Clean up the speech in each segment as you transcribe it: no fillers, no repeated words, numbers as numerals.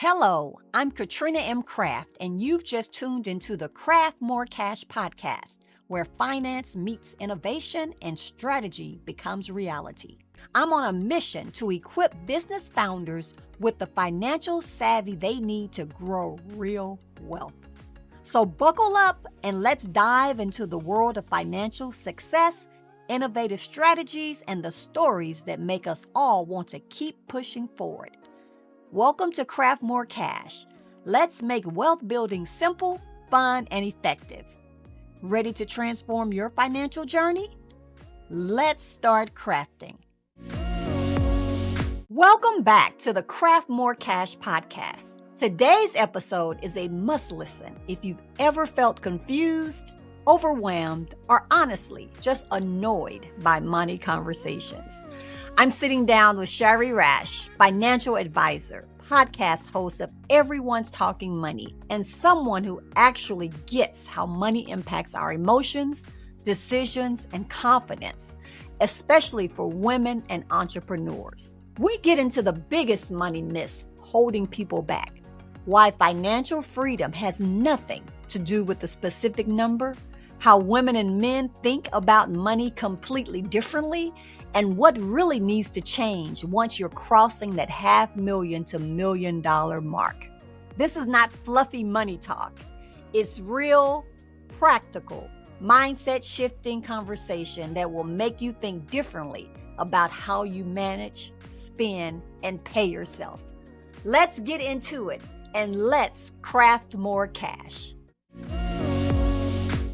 Hello, I'm Catrina M. Craft, and you've just tuned into the Craft More Cash podcast, where finance meets innovation and strategy becomes reality. I'm on a mission to equip business founders with the financial savvy they need to grow real wealth. So buckle up and let's dive into the world of financial success, innovative strategies, and the stories that make us all want to keep pushing forward. Welcome to Craft More Cash. Let's make wealth building simple, fun, and effective. Ready to transform your financial journey? Let's start crafting. Welcome back to the Craft More Cash podcast. Today's episode is a must listen if you've ever felt confused, overwhelmed, or honestly just annoyed by money conversations. I'm sitting down with Shari Rash, financial advisor, podcast host of Everyone's Talking Money, and someone who actually gets how money impacts our emotions, decisions, and confidence, especially for women and entrepreneurs. We get into the biggest money myths holding people back, why financial freedom has nothing to do with the specific number, how women and men think about money completely differently, and what really needs to change once you're crossing that $500,000 to $1 million mark. This is not fluffy money talk. It's real, practical, mindset-shifting conversation that will make you think differently about how you manage, spend, and pay yourself. Let's get into it, and let's craft more cash.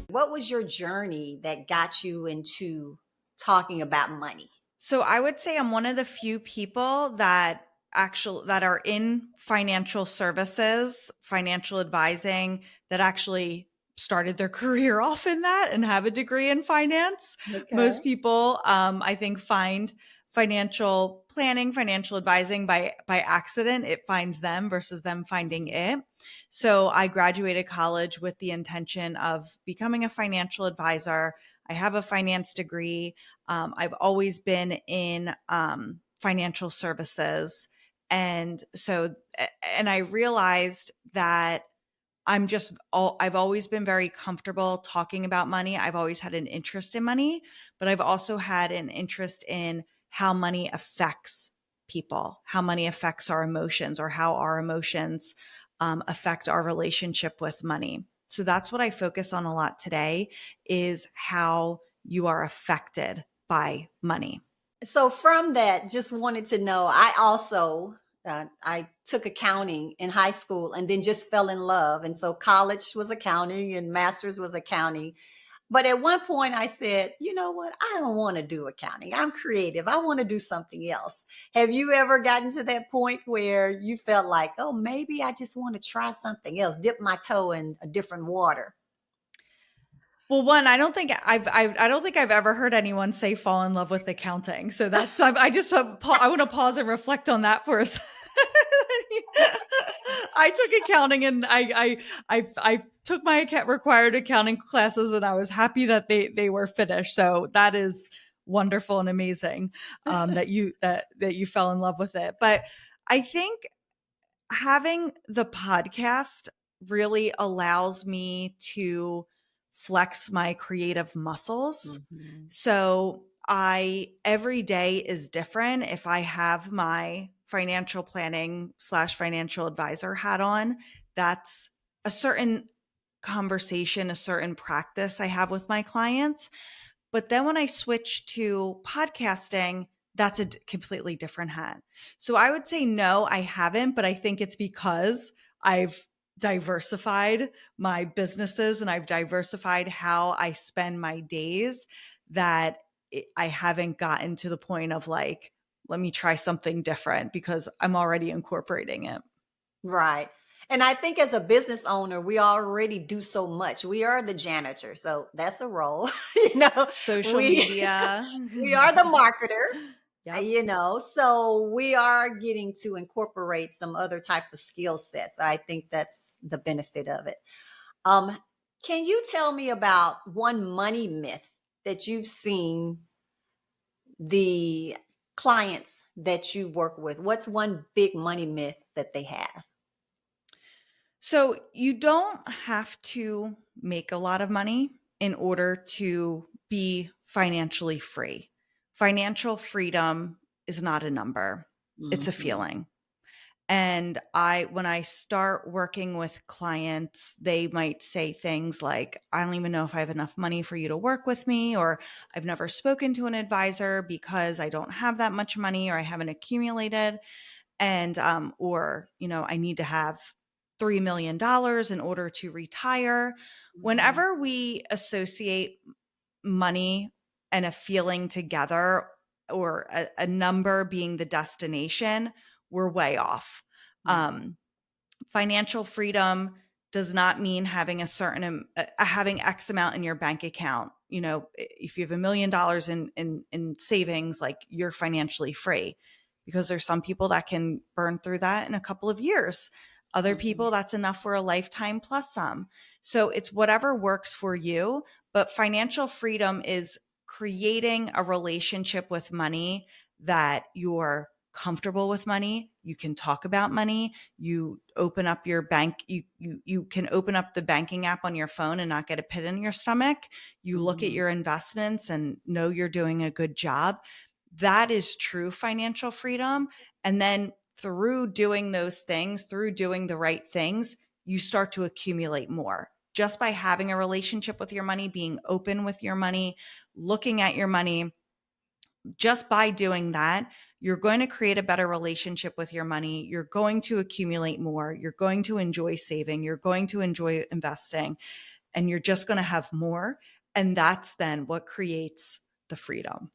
What was your journey that got you into talking about money? So I would say I'm one of the few people that are in financial services, financial advising, that actually started their career off in that and have a degree in finance. Okay. Most people, I think, find financial planning, financial advising by accident. It finds them versus them finding it. So I graduated college with the intention of becoming a financial advisor. I have a finance degree. I've always been in financial services. And I realized that I've always been very comfortable talking about money. I've always had an interest in money, but I've also had an interest in how money affects people, how money affects our emotions, or how our emotions affect our relationship with money. So that's what I focus on a lot today, is how you are affected by money. So from that, just wanted to know, I also, I took accounting in high school and then just fell in love. And so college was accounting and master's was accounting. But at one point I said, you know what? I don't want to do accounting. I'm creative. I want to do something else. Have you ever gotten to that point where you felt like, oh, maybe I just want to try something else, dip my toe in a different water? Well, one, I don't think I've ever heard anyone say fall in love with accounting. So that's I want to pause and reflect on that for a second. I took accounting and I took my required accounting classes, and I was happy that they were finished. So that is wonderful and amazing that you fell in love with it. But I think having the podcast really allows me to flex my creative muscles. Mm-hmm. So every day is different. If I have my financial planning / financial advisor hat on, that's a certain conversation, a certain practice I have with my clients. But then when I switch to podcasting, that's a completely different hat. So I would say no, I haven't, but I think it's because I've diversified my businesses and I've diversified how I spend my days, that I haven't gotten to the point of like, let me try something different, because I'm already incorporating it. Right. And I think as a business owner, we already do so much. We are the janitor. So that's a role, Social media. we are the marketer, Yep. so we are getting to incorporate some other type of skill sets. I think that's the benefit of it. Can you tell me about one money myth that you've seen the clients that you work with? What's one big money myth that they have? So you don't have to make a lot of money in order to be financially free. Financial freedom is not a number. It's a Mm-hmm. feeling. And when I start working with clients, they might say things like, I don't even know if I have enough money for you to work with me, or I've never spoken to an advisor because I don't have that much money or I haven't accumulated. And, or, I need to have $3 million in order to retire. Mm-hmm. Whenever we associate money and a feeling together, or a number being the destination, we're way off. Mm-hmm. Financial freedom does not mean having having X amount in your bank account. If you have $1 million in savings, like, you're financially free, because there's some people that can burn through that in a couple of years. Other Mm-hmm. people, that's enough for a lifetime plus some. So it's whatever works for you. But financial freedom is creating a relationship with money that you're comfortable with money. You can talk about money. You open up your bank. You can open up the banking app on your phone and not get a pit in your stomach. You look at Mm-hmm. your investments and know you're doing a good job. That is true financial freedom. And then through doing those things, through doing the right things, you start to accumulate more. Just by having a relationship with your money, being open with your money, looking at your money, just by doing that, you're going to create a better relationship with your money. You're going to accumulate more. You're going to enjoy saving. You're going to enjoy investing, and you're just going to have more. And that's then what creates the freedom.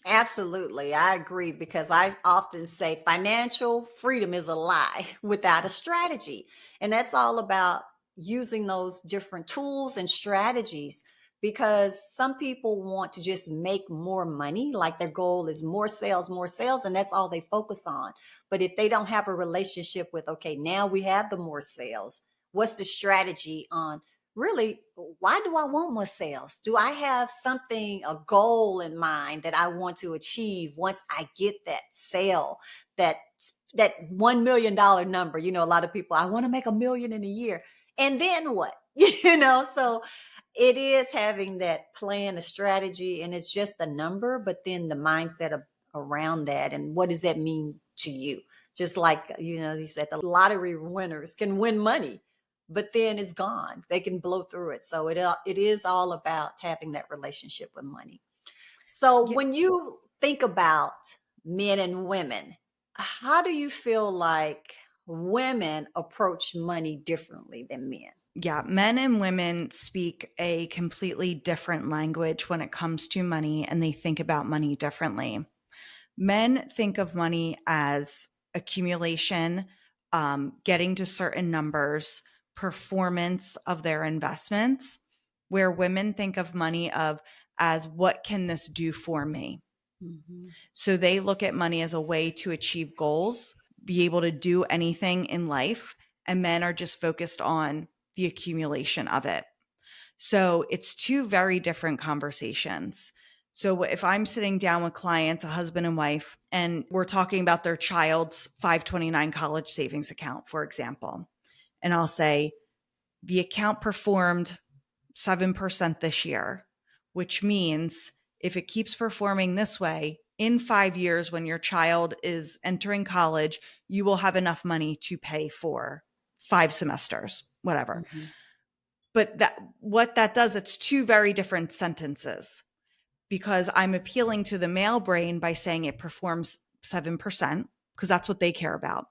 Absolutely. I agree because I often say financial freedom is a lie without a strategy. And that's all about using those different tools and strategies because some people want to just make more money, like their goal is more sales, and that's all they focus on. But if they don't have a relationship with, okay, now we have the more sales, what's the strategy on really, why do I want more sales? Do I have something, a goal in mind that I want to achieve once I get that sale, that that $1 million number? A lot of people, I want to make 1 million in a year. And then what? So it is having that plan, a strategy, and it's just a number, but then the mindset around that and what does that mean to you? Just like, you said, the lottery winners can win money, but then it's gone. They can blow through it. So it is all about having that relationship with money. So Yeah, when you think about men and women, how do you feel like women approach money differently than men? yeah. Men and women speak a completely different language when it comes to money, and they think about money differently. Men think of money as accumulation, getting to certain numbers, performance of their investments, where women think of money as what can this do for me? Mhm. So they look at money as a way to achieve goals, be able to do anything in life, and men are just focused on the accumulation of it. So it's two very different conversations. So if I'm sitting down with clients, a husband and wife, and we're talking about their child's 529 college savings account, for example, and I'll say the account performed 7% this year, which means if it keeps performing this way, in 5 years, when your child is entering college, you will have enough money to pay for 5 semesters, whatever. Mhm. But what that does, it's two very different sentences, because I'm appealing to the male brain by saying it performs 7%, because that's what they care about.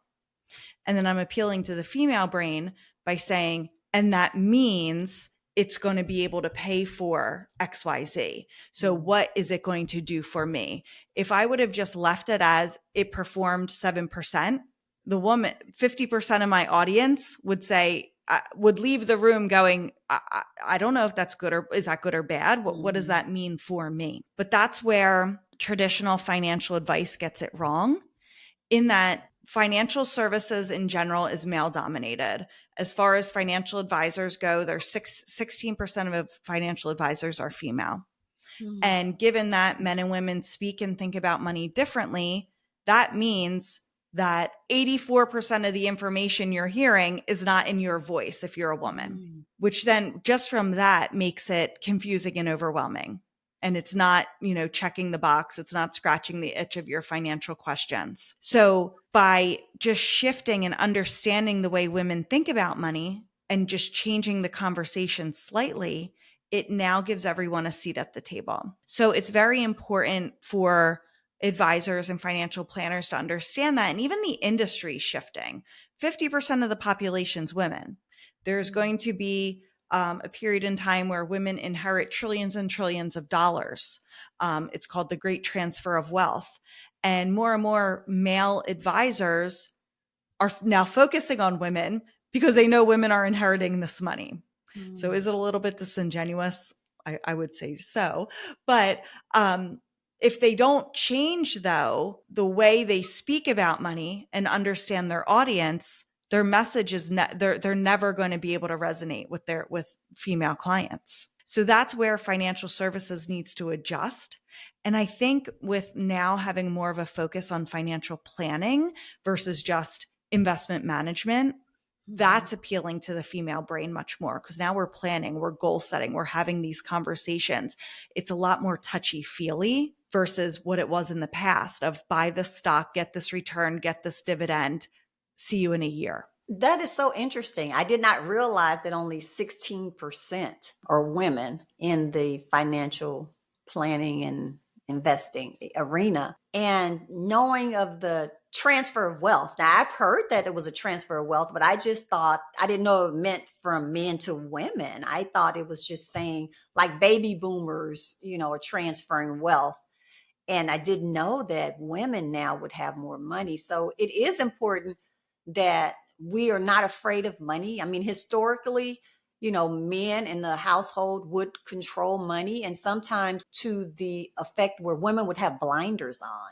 And then I'm appealing to the female brain by saying, and that means it's going to be able to pay for XYZ. So Mhm. what is it going to do for me? If I would have just left it as it performed 7%, the woman, 50% of my audience would say, would leave the room going, I don't know if that's good, or is that good or bad? What does Mhm. that mean for me? But that's where traditional financial advice gets it wrong, in that financial services in general is male dominated. As far as financial advisors go, there's 16% of financial advisors are female. Mhm. And given that men and women speak and think about money differently, that means that 84% of the information you're hearing is not in your voice if you're a woman, which then just from that makes it confusing and overwhelming. And it's not, checking the box. It's not scratching the itch of your financial questions. So by just shifting and understanding the way women think about money and just changing the conversation slightly, it now gives everyone a seat at the table. So it's very important for advisors and financial planners to understand that. And even the industry is shifting. 50% of the population's women. There's going to be a period in time where women inherit trillions and trillions of dollars. It's called the Great Transfer of Wealth. And more male advisors are now focusing on women because they know women are inheriting this money. So is it a little bit disingenuous? I would say so. But if they don't change, though, the way they speak about money and understand their audience, their message is they're never going to be able to resonate with female clients. So that's where financial services needs to adjust. And I think with now having more of a focus on financial planning versus just investment management, that's appealing to the female brain much more, because now we're planning, we're goal setting, we're having these conversations. It's a lot more touchy-feely versus what it was in the past of buy this stock, get this return, get this dividend, see you in a year. That is so interesting. I did not realize that only 16% are women in the financial planning and investing arena. And knowing of the transfer of wealth. Now, I've heard that it was a transfer of wealth, but I didn't know it meant from men to women. I thought it was just saying like baby boomers, are transferring wealth. And I didn't know that women now would have more money. So it is important that we are not afraid of money. I mean, historically, men in the household would control money, and sometimes to the effect where women would have blinders on.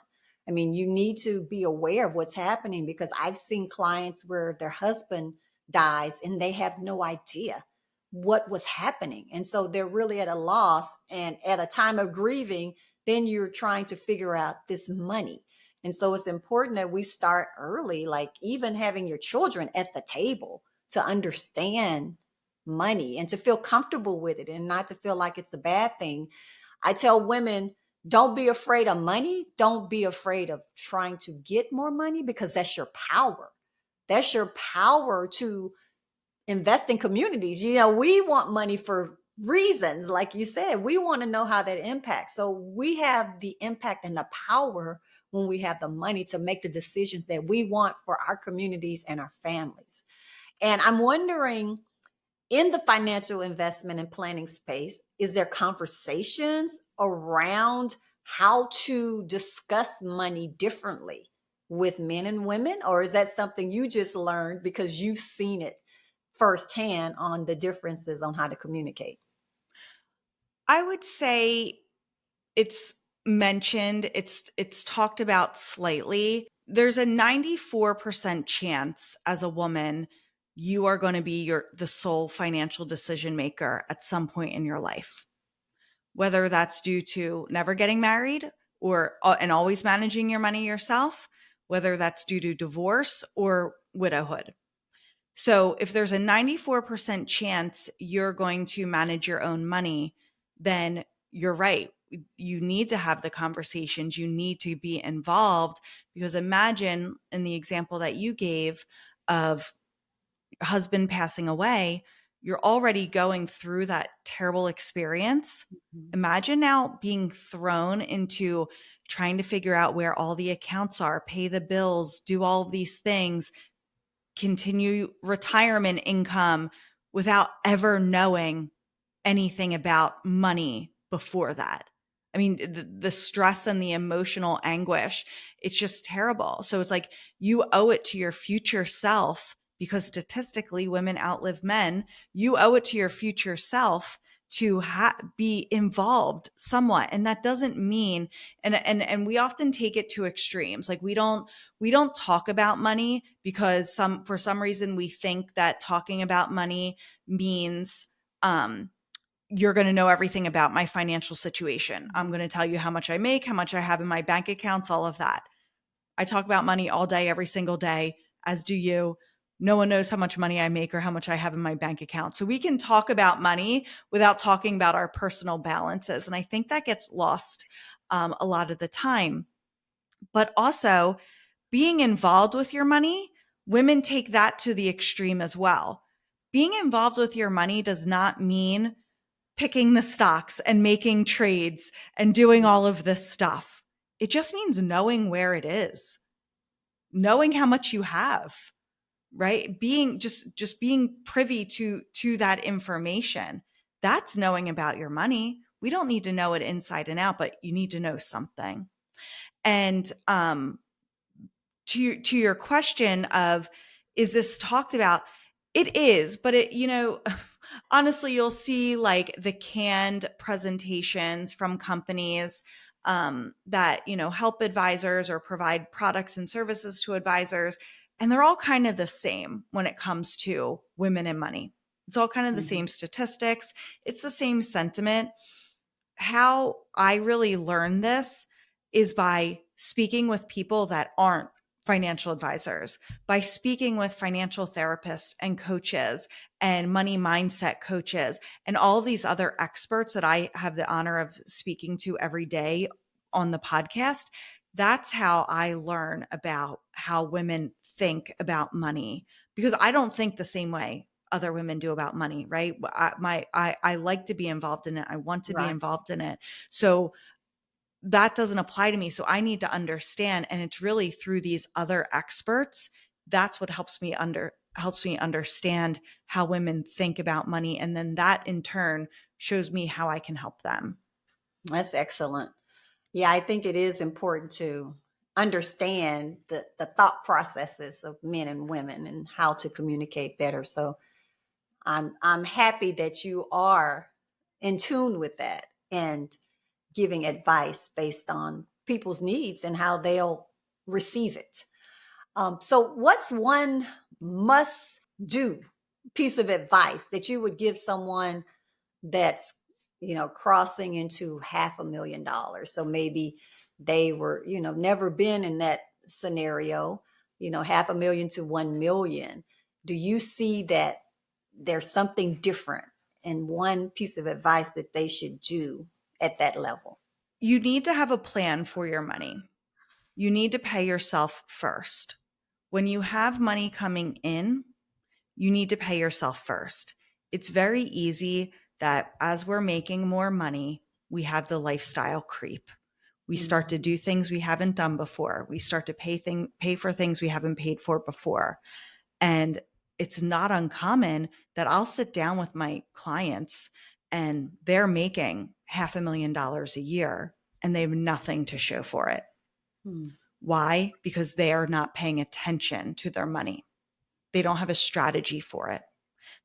I mean, you need to be aware of what's happening, because I've seen clients where their husband dies and they have no idea what was happening. And so they're really at a loss. And at a time of grieving, then you're trying to figure out this money. And so it's important that we start early, like even having your children at the table to understand money and to feel comfortable with it and not to feel like it's a bad thing. I tell women, don't be afraid of money. Don't be afraid of trying to get more money, because that's your power. That's your power to invest in communities. We want money for reasons. Like you said, we want to know how that impacts. So we have the impact and the power when we have the money to make the decisions that we want for our communities and our families. And I'm wondering, in the financial investment and planning space, is there conversations around how to discuss money differently with men and women? Or is that something you just learned because you've seen it firsthand on the differences on how to communicate? I would say it's mentioned, it's talked about slightly. There's a 94% chance as a woman you are going to be the sole financial decision maker at some point in your life, whether that's due to never getting married and always managing your money yourself, whether that's due to divorce or widowhood. So if there's a 94% chance you're going to manage your own money, then you're right. You need to have the conversations. You need to be involved, because imagine in the example that you gave of husband passing away, you're already going through that terrible experience. Imagine now being thrown into trying to figure out where all the accounts are, pay the bills, do all of these things, continue retirement income without ever knowing anything about money before that. I mean, the stress and the emotional anguish, it's just terrible. So it's like you owe it to your future self, because statistically women outlive men. You owe it to your future self to be involved somewhat. And that doesn't mean, and we often take it to extremes. Like we don't talk about money because for some reason we think that talking about money means, you're going to know everything about my financial situation. I'm going to tell you how much I make, how much I have in my bank accounts, all of that. I talk about money all day, every single day, as do you. No one knows how much money I make or how much I have in my bank account. So we can talk about money without talking about our personal balances. And I think that gets lost a lot of the time. But also, being involved with your money, women take that to the extreme as well. Being involved with your money does not mean picking the stocks and making trades and doing all of this stuff. It just means knowing where it is, knowing how much you have, right? Being just being privy to that information. That's knowing about your money. We don't need to know it inside and out, but you need to know something. And to your question of, is this talked about? It is, but honestly, you'll see like the canned presentations from companies that, help advisors or provide products and services to advisors. And they're all kind of the same when it comes to women and money. It's all kind of the same statistics. It's the same sentiment. How I really learned this is by speaking with people that aren't financial advisors, by speaking with financial therapists and coaches and money mindset coaches and all these other experts that I have the honor of speaking to every day on the podcast. That's how I learn about how women think about money, because I don't think the same way other women do about money, right? I like to be involved in it. I want to be involved in it. So that doesn't apply to me. So I need to understand. And it's really through these other experts. That's what helps me understand how women think about money. And then that in turn shows me how I can help them. That's excellent. Yeah, I think it is important to understand the thought processes of men and women and how to communicate better. So I'm happy that you are in tune with that and giving advice based on people's needs and how they'll receive it. So what's one must do piece of advice that you would give someone that's, crossing into $500,000? So maybe they were, never been in that scenario, 500,000 to 1 million. Do you see that there's something different and one piece of advice that they should do at that level? You need to have a plan for your money. You need to pay yourself first. When you have money coming in, you need to pay yourself first. It's very easy that as we're making more money, we have the lifestyle creep. We start to do things we haven't done before. We start to pay for things we haven't paid for before. And it's not uncommon that I'll sit down with my clients and they're making $500,000 a year and they have nothing to show for it. Why? Because they are not paying attention to their money. They don't have a strategy for it.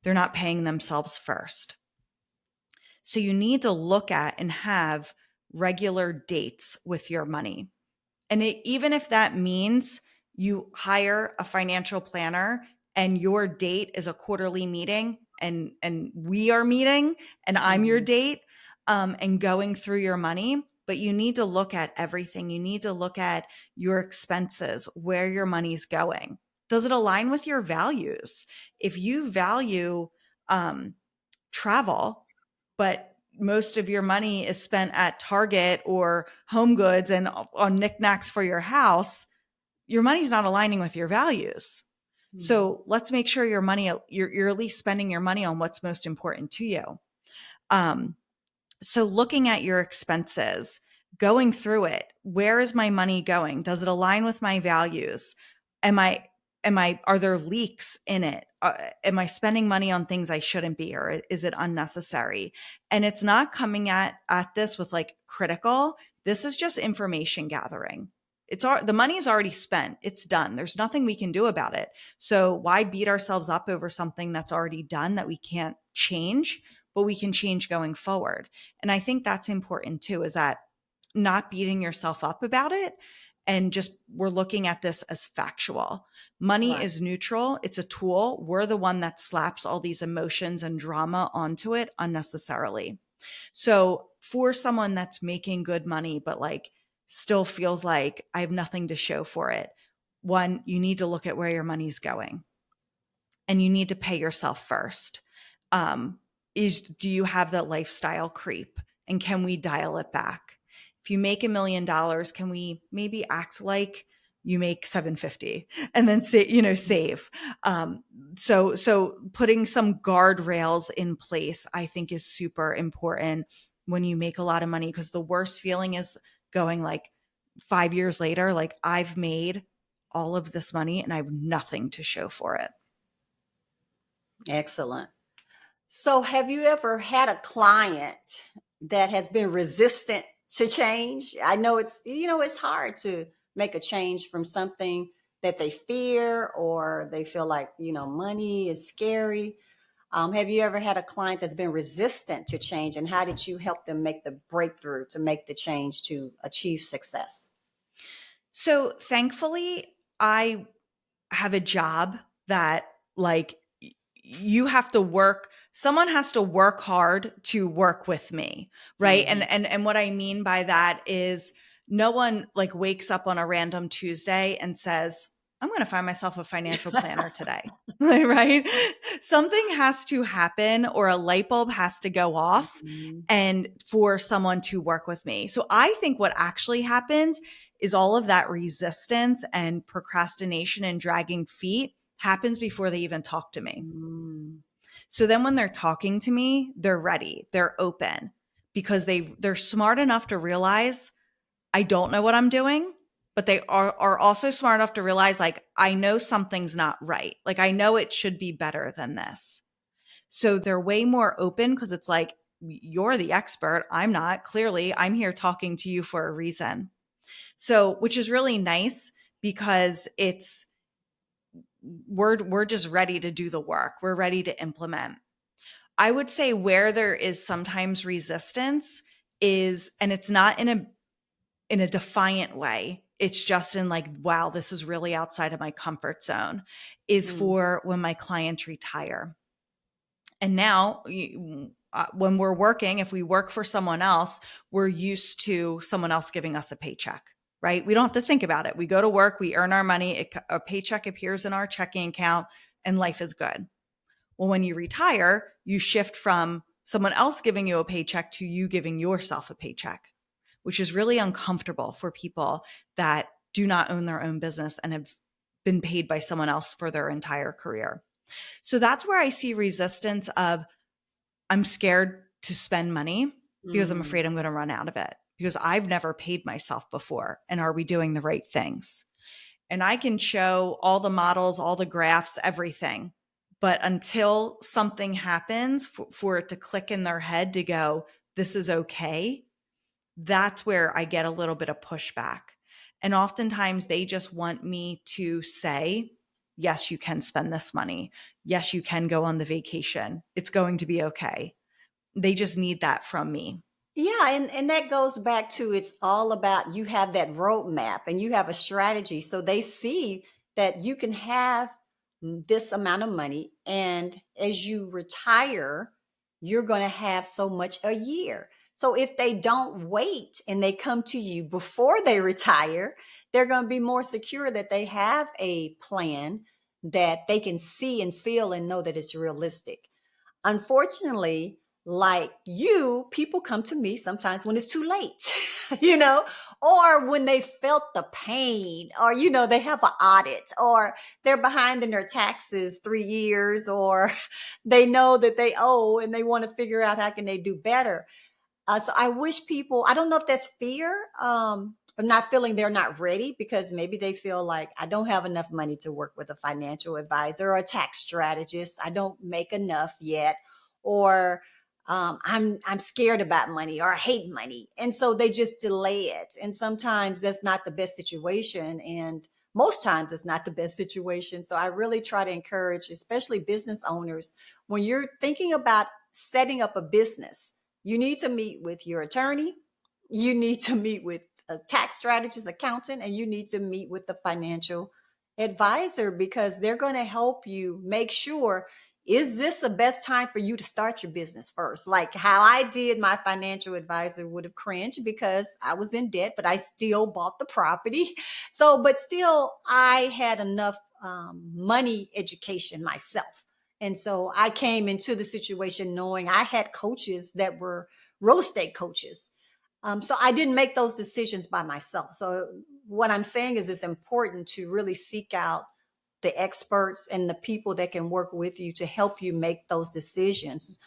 They're not paying themselves first. So you need to look at and have regular dates with your money. And even if that means you hire a financial planner and your date is a quarterly meeting and we are meeting and I'm your date and going through your money, but you need to look at everything. You need to look at your expenses, where your money's going. Does it align with your values? If you value travel, but most of your money is spent at Target or Home Goods and on knickknacks for your house, your money's not aligning with your values. So let's make sure your money, you're at least spending your money on what's most important to you. So looking at your expenses, going through it, where is my money going? Does it align with my values? Are there leaks in it? Am I spending money on things I shouldn't be, or is it unnecessary? And it's not coming at this with like critical. This is just information gathering. The money is already spent. It's done. There's nothing we can do about it. So why beat ourselves up over something that's already done that we can't change, but we can change going forward? And I think that's important too, is that not beating yourself up about it. And just, we're looking at this as factual. Money is neutral. It's a tool. We're the one that slaps all these emotions and drama onto it unnecessarily. So for someone that's making good money, but like still feels like I have nothing to show for it. One, you need to look at where your money's going, and you need to pay yourself first. Do you have that lifestyle creep, and can we dial it back? If you make $1 million, can we maybe act like you make 750 and then save? So putting some guardrails in place, I think, is super important when you make a lot of money, because the worst feeling is going like 5 years later, like I've made all of this money and I have nothing to show for it. Excellent. So have you ever had a client that has been resistant to change? I know it's hard to make a change from something that they fear, or they feel like, money is scary. Have you ever had a client that's been resistant to change, and how did you help them make the breakthrough to make the change to achieve success? So thankfully, I have a job that, like, you have to work, someone has to work hard to work with me, right? Mm-hmm. And what I mean by that is, no one like wakes up on a random Tuesday and says, I'm going to find myself a financial planner today. Right? Something has to happen, or a light bulb has to go off, Mm-hmm. and for someone to work with me. So I think what actually happens is all of that resistance and procrastination and dragging feet happens before they even talk to me. Mm-hmm. So then when they're talking to me, they're ready, they're open, because they're smart enough to realize I don't know what I'm doing, but they are also smart enough to realize, like, I know something's not right. Like, I know it should be better than this. So they're way more open, because it's like, you're the expert. I'm not. Clearly, I'm here talking to you for a reason. So, which is really nice, because we're just ready to do the work. We're ready to implement. I would say where there is sometimes resistance is, and it's not in a defiant way, it's just in like, wow, this is really outside of my comfort zone, is for when my clients retire. And now, when we're working, if we work for someone else, we're used to someone else giving us a paycheck, right? We don't have to think about it. We go to work, we earn our money, a paycheck appears in our checking account, and life is good. Well, when you retire, you shift from someone else giving you a paycheck to you giving yourself a paycheck, which is really uncomfortable for people that do not own their own business and have been paid by someone else for their entire career. So that's where I see resistance of, I'm scared to spend money because I'm Mm-hmm. afraid I'm going to run out of it, because I've never paid myself before. And are we doing the right things? And I can show all the models, all the graphs, everything. But until something happens for it to click in their head to go, this is okay, that's where I get a little bit of pushback. And oftentimes they just want me to say, yes, you can spend this money. Yes, you can go on the vacation. It's going to be okay. They just need that from me. Yeah, and that goes back to, it's all about, you have that roadmap and you have a strategy. So they see that you can have this amount of money, and as you retire, you're going to have so much a year. So if they don't wait and they come to you before they retire, they're going to be more secure that they have a plan that they can see and feel and know that it's realistic. Unfortunately, like you, people come to me sometimes when it's too late, or when they felt the pain, or, they have an audit, or they're behind in their taxes 3 years, or they know that they owe and they want to figure out how can they do better. So I wish people, I don't know if that's fear, of not feeling they're not ready, because maybe they feel like, I don't have enough money to work with a financial advisor or a tax strategist. I don't make enough yet, or I'm scared about money, or I hate money. And so they just delay it. And sometimes that's not the best situation. And most times it's not the best situation. So I really try to encourage, especially business owners, when you're thinking about setting up a business, you need to meet with your attorney. You need to meet with a tax strategist, accountant, and you need to meet with the financial advisor, because they're going to help you make sure is this the best time for you to start your business first? Like how I did, my financial advisor would have cringed because I was in debt, but I still bought the property. So, but still, I had enough money education myself. And so I came into the situation knowing I had coaches that were real estate coaches. So I didn't make those decisions by myself. So what I'm saying is it's important to really seek out the experts and the people that can work with you to help you make those decisions.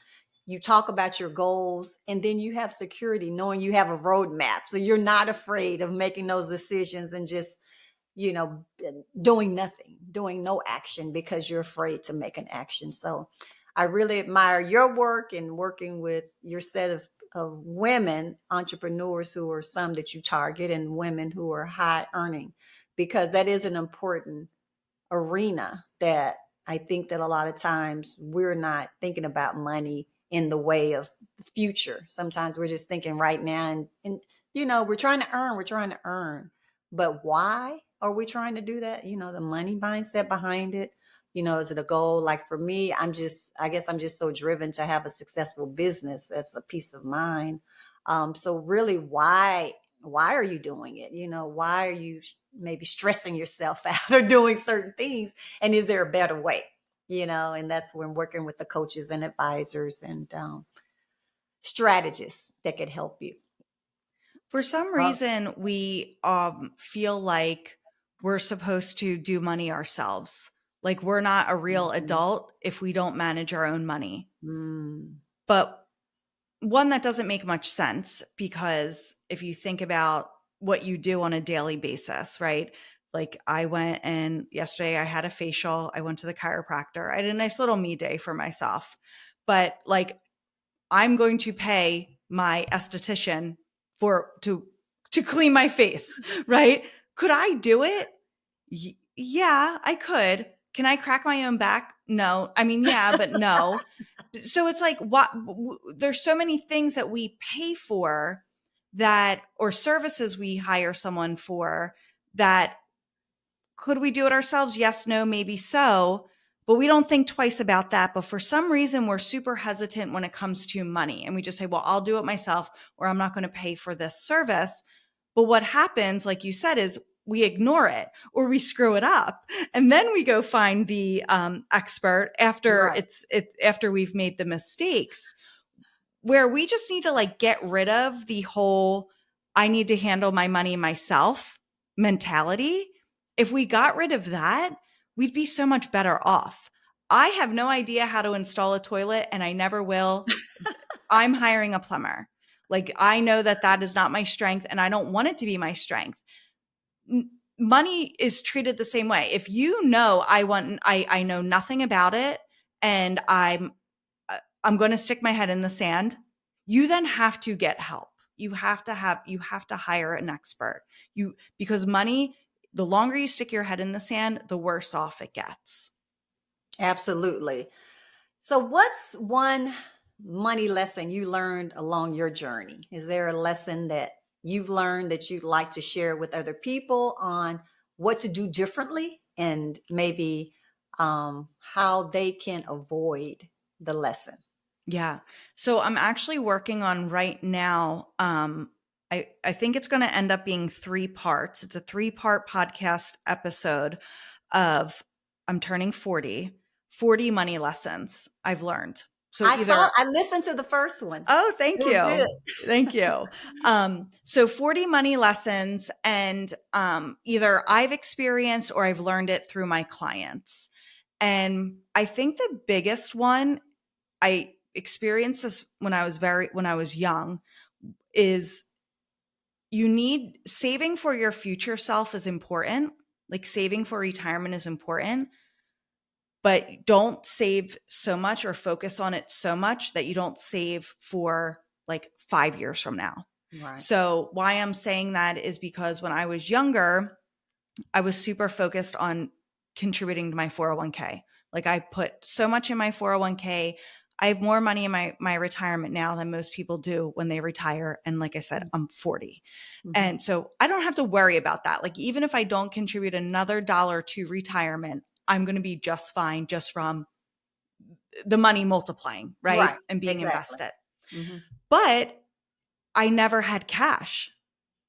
You talk about your goals, and then you have security, knowing you have a roadmap. So you're not afraid of making those decisions and just, you know, doing nothing, doing no action because you're afraid to make an action. So I really admire your work and working with your set of women entrepreneurs who are some that you target and women who are high earning, because that is an important arena that I think that a lot of times we're not thinking about money in the way of the future. Sometimes we're just thinking right now and you know, we're trying to earn. But why are we trying to do that? You know, the money mindset behind it. You know, is it a goal? Like for me, I guess I'm just so driven to have a successful business. That's a peace of mind. So really, why are you doing it? You know, why are you maybe stressing yourself out or doing certain things? And is there a better way? You know, and that's when working with the coaches and advisors and strategists that could help you. For some Well, reason, we feel like we're supposed to do money ourselves. Like we're not a real mhm. adult if we don't manage our own money. Mm, But one, that doesn't make much sense, because if you think about what you do on a daily basis, right? Like I went and yesterday I had a facial, I went to the chiropractor. I did a nice little me day for myself. But like I'm going to pay my esthetician for to clean my face, right? Could I do it? Yeah, I could. Can I crack my own back? No. I mean, yeah, but no. So it's like there's so many things that we pay for, that, or services we hire someone for, that could we do it ourselves? Yes, no, maybe so. But we don't think twice about that. But for some reason, we're super hesitant when it comes to money. And we just say, well, I'll do it myself, or I'm not going to pay for this service. But what happens, like you said, is we ignore it or we screw it up. And then we go find the expert after right. after we've made the mistakes, where we just need to like get rid of the whole I need to handle my money myself mentality. If we got rid of that, we'd be so much better off. I have no idea how to install a toilet, and I never will. I'm hiring a plumber. Like I know that that is not my strength, and I don't want it to be my strength. Money is treated the same way. If you know I know nothing about it, and I'm going to stick my head in the sand, you then have to get help. You have to hire an expert. Because money, the longer you stick your head in the sand, the worse off it gets. Absolutely. So what's one money lesson you learned along your journey? Is there a lesson that you've learned that you'd like to share with other people on what to do differently and maybe how they can avoid the lesson? Yeah. So I'm actually working on right now. I think it's going to end up being 3 parts. It's a 3-part podcast episode of I'm turning 40 money lessons I've learned. So either I listened to the first one. Oh, It thank was you. good. Thank you. So 40 money lessons, and either I've experienced or I've learned it through my clients. And I think the biggest one, I experienced this when I was young, is you need saving for your future self is important. Like saving for retirement is important, but don't save so much or focus on it so much that you don't save for like 5 years from now. Right. So why I'm saying that is because when I was younger, I was super focused on contributing to my 401k. Like I put so much in my 401k. I have more money in my retirement now than most people do when they retire. And like I said, I'm 40. Mm-hmm. And so I don't have to worry about that. Like even if I don't contribute another dollar to retirement, I'm going to be just fine just from the money multiplying, right? And being Exactly. invested. Mm-hmm. But I never had cash.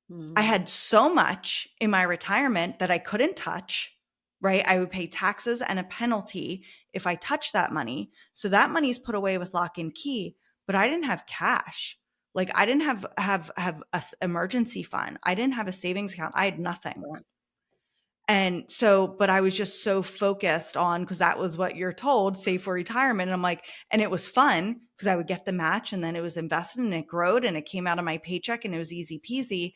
I Mm-hmm. had so much in my retirement that I couldn't touch, right? I would pay taxes and a penalty if I touched that money. So that money is put away with lock and key, but I didn't have cash. Like I didn't have a emergency fund. I didn't have a savings account. I had nothing. Right. And so, but I was just so focused on, because that was what you're told, save for retirement. And I'm like, and it was fun because I would get the match and then it was invested and it growed and it came out of my paycheck and it was easy peasy.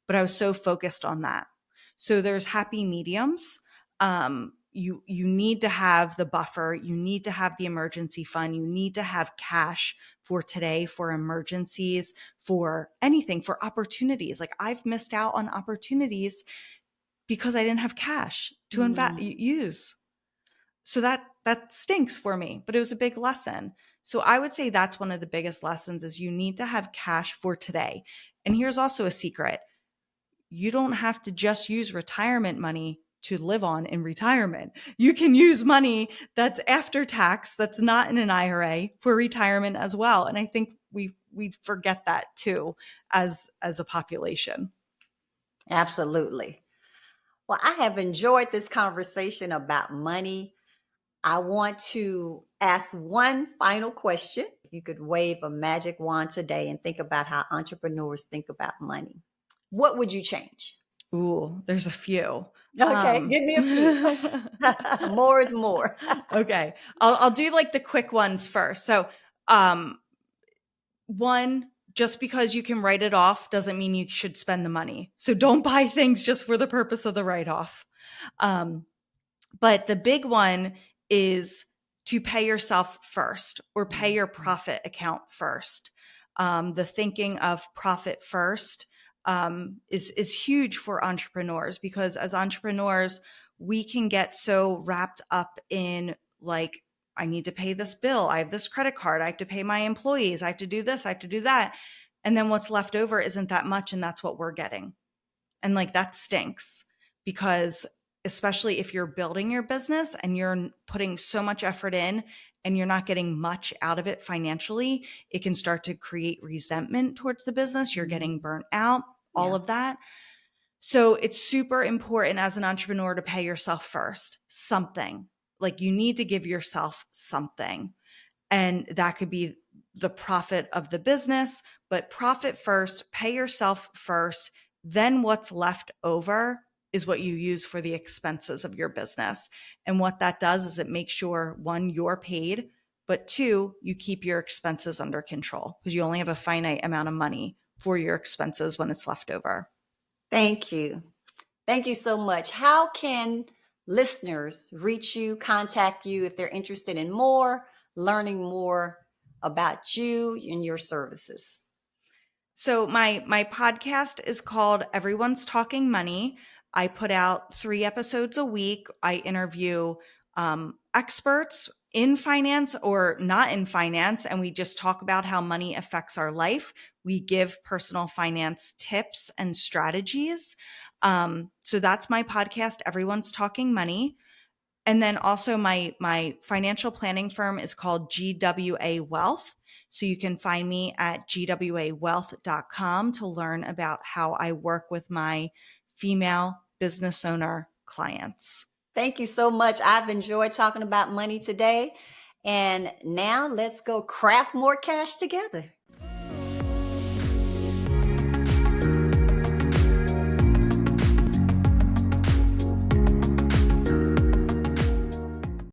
But I was so focused on that. So there's happy mediums. You need to have the buffer. You need to have the emergency fund. You need to have cash for today, for emergencies, for anything, for opportunities. Like I've missed out on opportunities because I didn't have cash to use. So that stinks for me, but it was a big lesson. So I would say that's one of the biggest lessons is you need to have cash for today. And here's also a secret. You don't have to just use retirement money to live on in retirement. You can use money that's after tax, that's not in an IRA for retirement as well. And I think we forget that too as a population. Absolutely. Well, I have enjoyed this conversation about money. I want to ask one final question. If you could wave a magic wand today and think about how entrepreneurs think about money, what would you change? Ooh, there's a few. Okay, give me a few. More is more. Okay. I'll do like the quick ones first. So, one, just because you can write it off doesn't mean you should spend the money. So don't buy things just for the purpose of the write-off. But the big one is to pay yourself first or pay your profit account first. The thinking of profit first is huge for entrepreneurs, because as entrepreneurs, we can get so wrapped up in like, I need to pay this bill. I have this credit card. I have to pay my employees. I have to do this. I have to do that. And then what's left over isn't that much. And that's what we're getting. And like that stinks, because especially if you're building your business and you're putting so much effort in and you're not getting much out of it financially, it can start to create resentment towards the business. You're getting burnt out, all of that. So it's super important as an entrepreneur to pay yourself first, something. Like you need to give yourself something. And that could be the profit of the business, but profit first, pay yourself first. Then what's left over is what you use for the expenses of your business. And what that does is it makes sure, one, you're paid, but two, you keep your expenses under control because you only have a finite amount of money for your expenses when it's left over. Thank you. Thank you so much. How can listeners reach you, contact you if they're interested in more, learning more about you and your services? So my podcast is called Everyone's Talking Money. I put out 3 episodes a week. I interview experts in finance or not in finance, and we just talk about how money affects our life. We give personal finance tips and strategies. So that's my podcast, Everyone's Talking Money. And then also my financial planning firm is called GWA Wealth. So you can find me at gwawealth.com to learn about how I work with my female business owner clients. Thank you so much. I've enjoyed talking about money today. And now let's go craft more cash together.